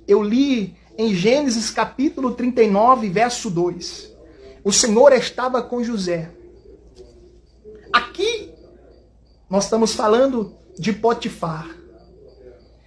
eu li em Gênesis capítulo 39, verso 2. O Senhor estava com José. Aqui nós estamos falando de Potifar.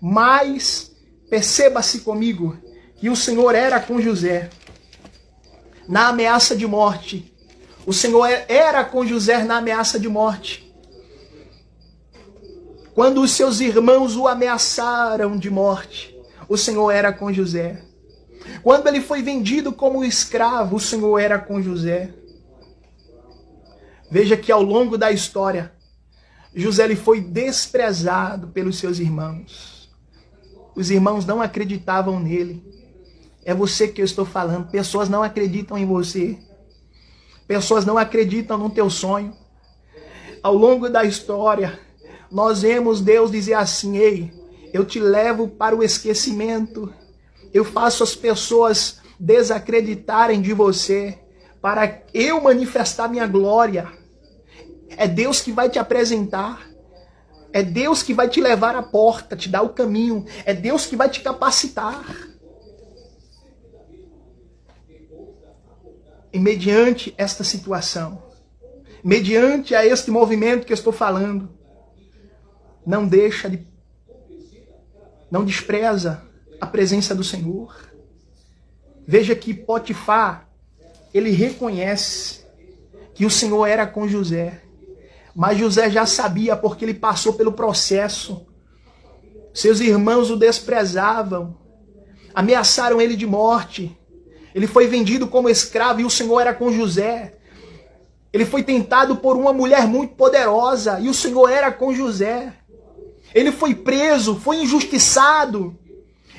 Mas perceba-se comigo que o Senhor era com José na ameaça de morte. O Senhor era com José na ameaça de morte. Quando os seus irmãos o ameaçaram de morte, o Senhor era com José. Quando ele foi vendido como escravo, o Senhor era com José. Veja que ao longo da história, José ele foi desprezado pelos seus irmãos. Os irmãos não acreditavam nele. É você que eu estou falando. Pessoas não acreditam em você. Pessoas não acreditam no teu sonho. Ao longo da história, nós vemos Deus dizer assim: ei, eu te levo para o esquecimento. Eu faço as pessoas desacreditarem de você para eu manifestar minha glória. É Deus que vai te apresentar. É Deus que vai te levar à porta, te dar o caminho. É Deus que vai te capacitar. E mediante esta situação, mediante a este movimento que eu estou falando, não despreza a presença do Senhor. Veja que Potifar, ele reconhece que o Senhor era com José. Mas José já sabia, porque ele passou pelo processo. Seus irmãos o desprezavam, ameaçaram ele de morte. Ele foi vendido como escravo e o Senhor era com José. Ele foi tentado por uma mulher muito poderosa e o Senhor era com José. Ele foi preso, foi injustiçado.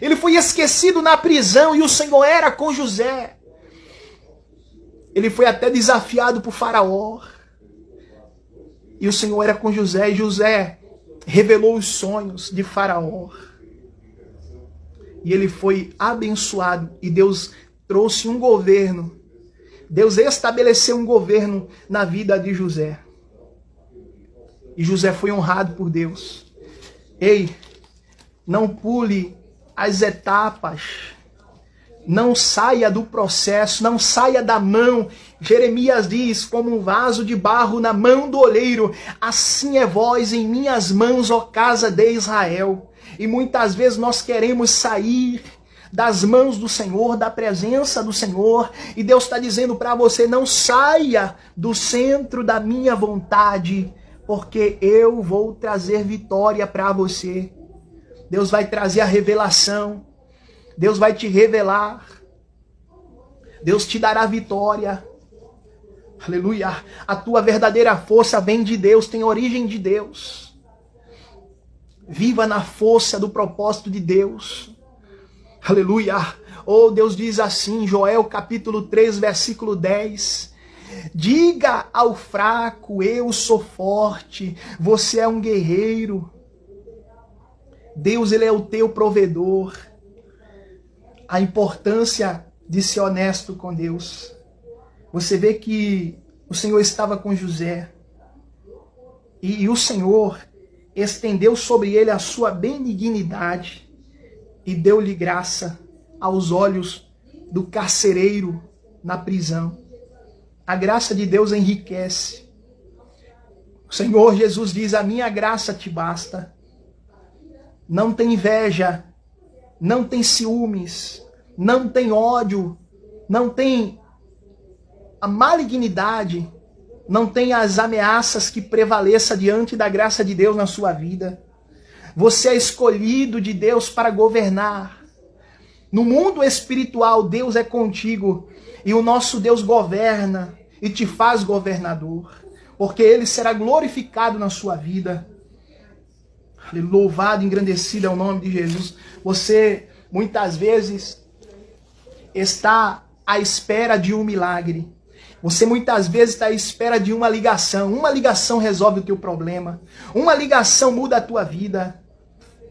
Ele foi esquecido na prisão e o Senhor era com José. Ele foi até desafiado por Faraó. E o Senhor era com José, e José revelou os sonhos de Faraó. E ele foi abençoado, e Deus trouxe um governo. Deus estabeleceu um governo na vida de José. E José foi honrado por Deus. Ei, não pule as etapas. Não saia do processo, não saia da mão. Jeremias diz, como um vaso de barro na mão do oleiro, assim é vós em minhas mãos, ó casa de Israel. E muitas vezes nós queremos sair das mãos do Senhor, da presença do Senhor, e Deus está dizendo para você: não saia do centro da minha vontade, porque eu vou trazer vitória para você. Deus vai trazer a revelação. Deus vai te revelar. Deus te dará vitória. Aleluia. A tua verdadeira força vem de Deus, tem origem de Deus. Viva na força do propósito de Deus. Aleluia. Oh, Deus diz assim, Joel capítulo 3, versículo 10. Diga ao fraco, eu sou forte. Você é um guerreiro. Deus, ele é o teu provedor. A importância de ser honesto com Deus. Você vê que o Senhor estava com José. E o Senhor estendeu sobre ele a sua benignidade e deu-lhe graça aos olhos do carcereiro na prisão. A graça de Deus enriquece. O Senhor Jesus diz: a minha graça te basta. Não tem inveja, não tem ciúmes, não tem ódio, não tem a malignidade, não tem as ameaças que prevaleça diante da graça de Deus na sua vida. Você é escolhido de Deus para governar. No mundo espiritual, Deus é contigo e o nosso Deus governa e te faz governador, porque Ele será glorificado na sua vida. Louvado, engrandecido é o nome de Jesus. Você muitas vezes está à espera de um milagre. Você muitas vezes está à espera de uma ligação. Uma ligação resolve o teu problema. Uma ligação muda a tua vida.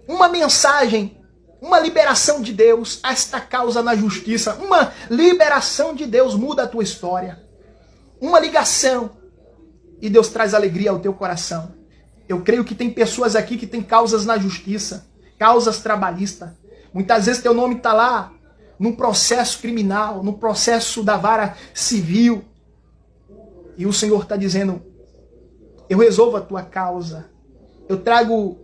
Uma mensagem, uma liberação de Deus, esta causa na justiça. Uma liberação de Deus muda a tua história. Uma ligação e Deus traz alegria ao teu coração. Eu creio que tem pessoas aqui que têm causas na justiça, causas trabalhistas. Muitas vezes teu nome está lá num processo criminal, no processo da vara civil. E o Senhor está dizendo, eu resolvo a tua causa. Eu trago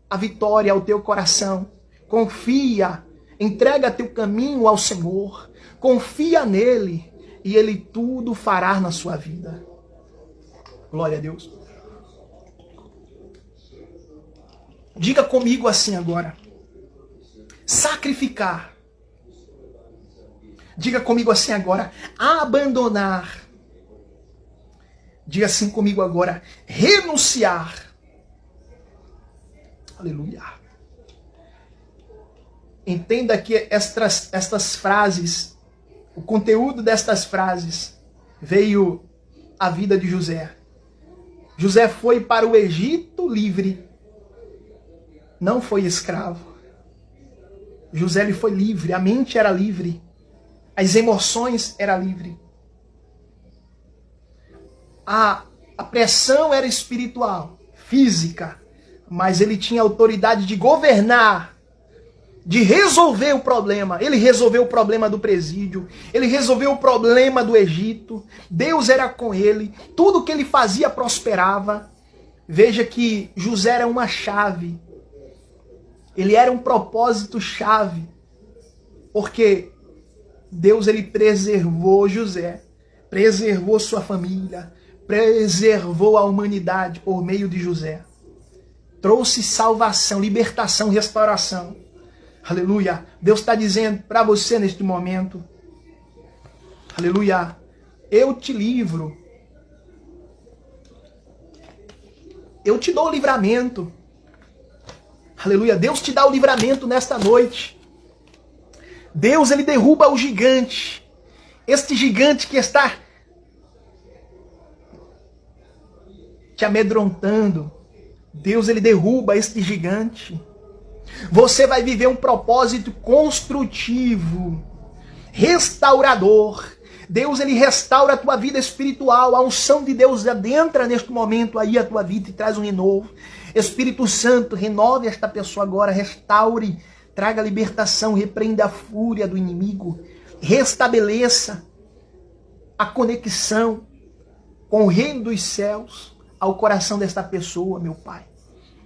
a vitória ao teu coração. Confia, entrega teu caminho ao Senhor. Confia nele e ele tudo fará na sua vida. Glória a Deus. Diga comigo assim agora. Sacrificar. Diga comigo assim agora. Abandonar. Diga assim comigo agora. Renunciar. Aleluia. Entenda que estas frases, o conteúdo destas frases, veio à vida de José. José foi para o Egito livre. Não foi escravo. José ele foi livre, a mente era livre, as emoções eram livres. A pressão era espiritual, física, mas ele tinha autoridade de governar, de resolver o problema. Ele resolveu o problema do presídio, ele resolveu o problema do Egito, Deus era com ele, tudo que ele fazia prosperava. Veja que José era uma chave, ele era um propósito chave, porque Deus ele preservou José, preservou sua família, preservou a humanidade por meio de José. Trouxe salvação, libertação, restauração. Aleluia. Deus está dizendo para você neste momento. Aleluia. Eu te livro. Eu te dou o livramento. Aleluia. Deus te dá o livramento nesta noite. Deus, ele derruba o gigante. Este gigante que está te amedrontando. Deus, ele derruba este gigante. Você vai viver um propósito construtivo, restaurador. Deus, ele restaura a tua vida espiritual. A unção de Deus adentra neste momento aí a tua vida e traz um renovo. Espírito Santo, renove esta pessoa agora, restaure, traga libertação, repreenda a fúria do inimigo, restabeleça a conexão com o reino dos céus ao coração desta pessoa, meu Pai.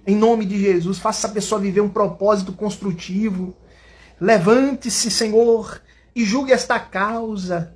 Em nome de Jesus, faça essa pessoa viver um propósito construtivo. Levante-se, Senhor, e julgue esta causa.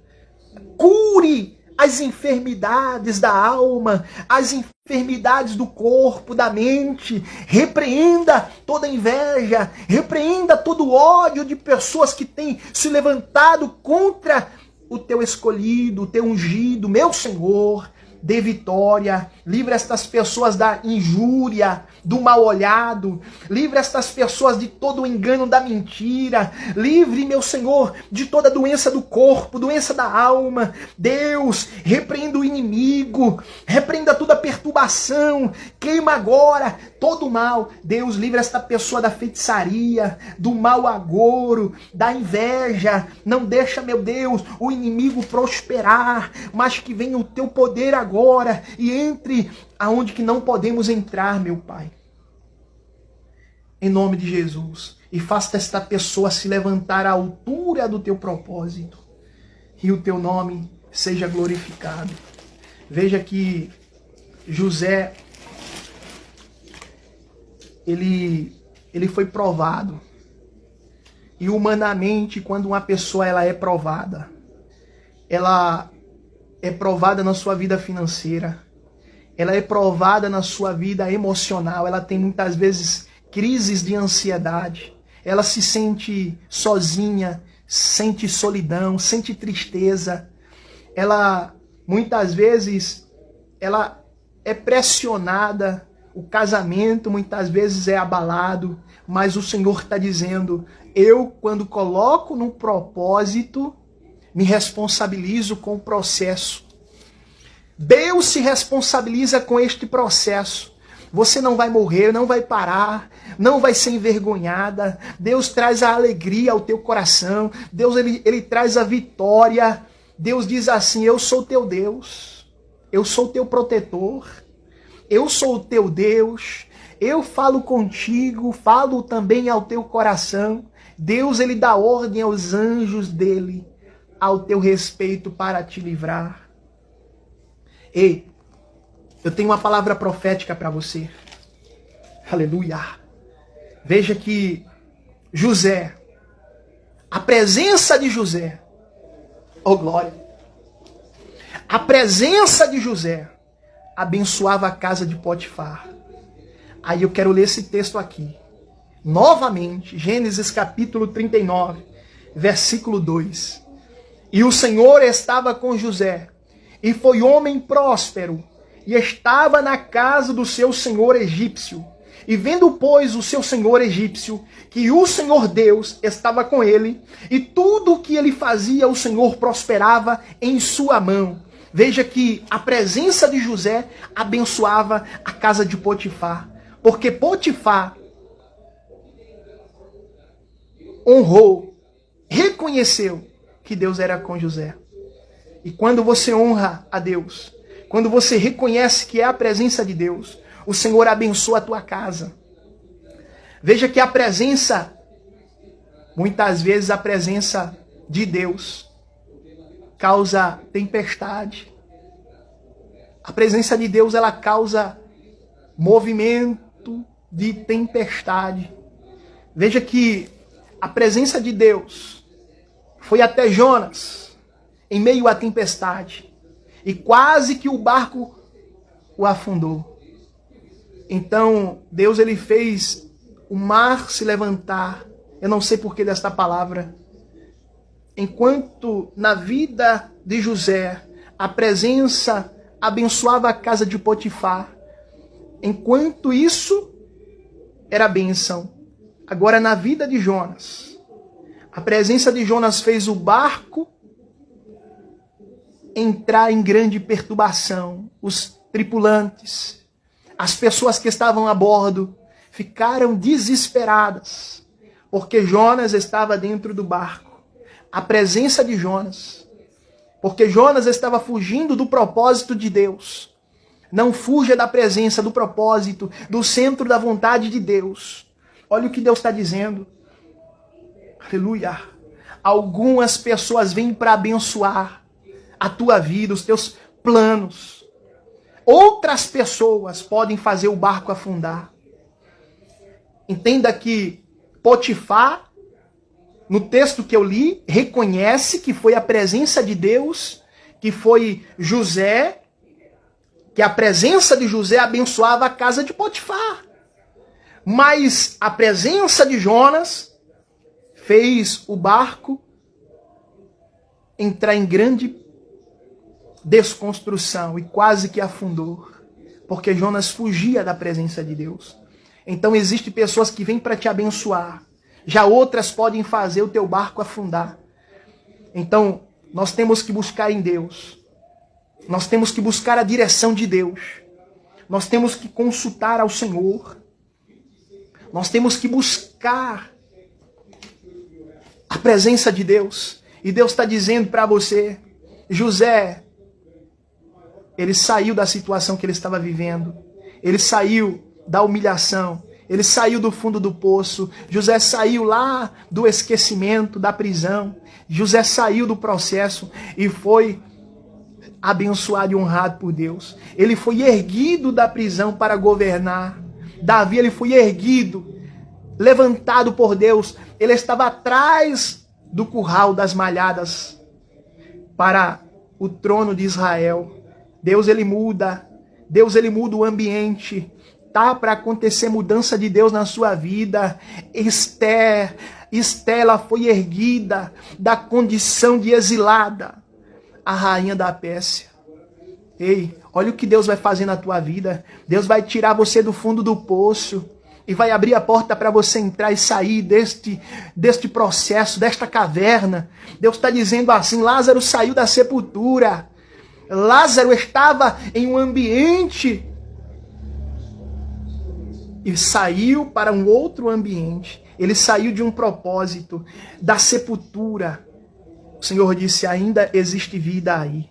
Cure as enfermidades da alma, as enfermidades do corpo, da mente. Repreenda toda inveja, repreenda todo ódio de pessoas que têm se levantado contra o teu escolhido, o teu ungido, meu Senhor. Dê vitória, livre estas pessoas da injúria, do mal olhado, livre estas pessoas de todo o engano da mentira, livre, meu Senhor, de toda doença do corpo, doença da alma. Deus, repreenda o inimigo, repreenda toda perturbação, queima agora todo o mal. Deus, livre esta pessoa da feitiçaria, do mau agouro, da inveja. Não deixa, meu Deus, o inimigo prosperar, mas que venha o teu poder agora e entre aonde que não podemos entrar, meu Pai. Em nome de Jesus. E faça esta pessoa se levantar à altura do teu propósito. E o teu nome seja glorificado. Veja que José, ele foi provado. E humanamente, quando uma pessoa ela é provada, ela é provada na sua vida financeira, ela é provada na sua vida emocional, ela tem muitas vezes crises de ansiedade, ela se sente sozinha, sente solidão, sente tristeza, ela muitas vezes ela é pressionada, o casamento muitas vezes é abalado, mas o Senhor está dizendo, eu quando coloco no propósito, me responsabilizo com o processo. Deus se responsabiliza com este processo. Você não vai morrer, não vai parar, não vai ser envergonhada. Deus traz a alegria ao teu coração. Deus ele traz a vitória. Deus diz assim, eu sou teu Deus. Eu sou teu protetor. Eu sou o teu Deus. Eu falo contigo, falo também ao teu coração. Deus, ele dá ordem aos anjos dele ao teu respeito para te livrar. Ei, eu tenho uma palavra profética para você. Aleluia. Veja que José, a presença de José, oh glória, a presença de José abençoava a casa de Potifar. Aí eu quero ler esse texto aqui. Novamente, Gênesis capítulo 39, versículo 2. E o Senhor estava com José, e foi homem próspero, e estava na casa do seu senhor egípcio. E vendo, pois, o seu senhor egípcio, que o Senhor Deus estava com ele, e tudo o que ele fazia, o Senhor prosperava em sua mão. Veja que a presença de José abençoava a casa de Potifar. Porque Potifar honrou, reconheceu que Deus era com José. E quando você honra a Deus, quando você reconhece que é a presença de Deus, o Senhor abençoa a tua casa. Veja que a presença, muitas vezes a presença de Deus causa tempestade. A presença de Deus, ela causa movimento de tempestade. Veja que a presença de Deus foi até Jonas em meio à tempestade e quase que o barco o afundou. Então, Deus, ele fez o mar se levantar. Eu não sei por que desta palavra. Enquanto na vida de José, a presença abençoava a casa de Potifar. Enquanto isso era bênção. Agora na vida de Jonas, a presença de Jonas fez o barco entrar em grande perturbação. Os tripulantes, as pessoas que estavam a bordo, ficaram desesperadas, porque Jonas estava dentro do barco. A presença de Jonas, porque Jonas estava fugindo do propósito de Deus. Não fuja da presença, do propósito, do centro da vontade de Deus. Olha o que Deus está dizendo. Aleluia. Algumas pessoas vêm para abençoar a tua vida, os teus planos. Outras pessoas podem fazer o barco afundar. Entenda que Potifar, no texto que eu li, reconhece que foi a presença de Deus, que foi José, que a presença de José abençoava a casa de Potifar. Mas a presença de Jonas fez o barco entrar em grande desconstrução e quase que afundou, porque Jonas fugia da presença de Deus. Então existem pessoas que vêm para te abençoar, já outras podem fazer o teu barco afundar. Então nós temos que buscar em Deus, nós temos que buscar a direção de Deus, nós temos que consultar ao Senhor, nós temos que buscar a presença de Deus. E Deus está dizendo para você, José, ele saiu da situação que ele estava vivendo. Ele saiu da humilhação. Ele saiu do fundo do poço. José saiu lá do esquecimento, da prisão. José saiu do processo e foi abençoado e honrado por Deus. Ele foi erguido da prisão para governar. Davi, ele foi erguido, levantado por Deus. Ele estava atrás do curral das malhadas para o trono de Israel. Deus, ele muda. Deus, ele muda o ambiente. Tá para acontecer mudança de Deus na sua vida. Esther, ela foi erguida da condição de exilada, a rainha da Pérsia. Ei, olha o que Deus vai fazer na tua vida. Deus vai tirar você do fundo do poço e vai abrir a porta para você entrar e sair deste processo, desta caverna. Deus está dizendo assim, Lázaro saiu da sepultura. Lázaro estava em um ambiente e saiu para um outro ambiente. Ele saiu de um propósito, da sepultura. O Senhor disse, ainda existe vida aí.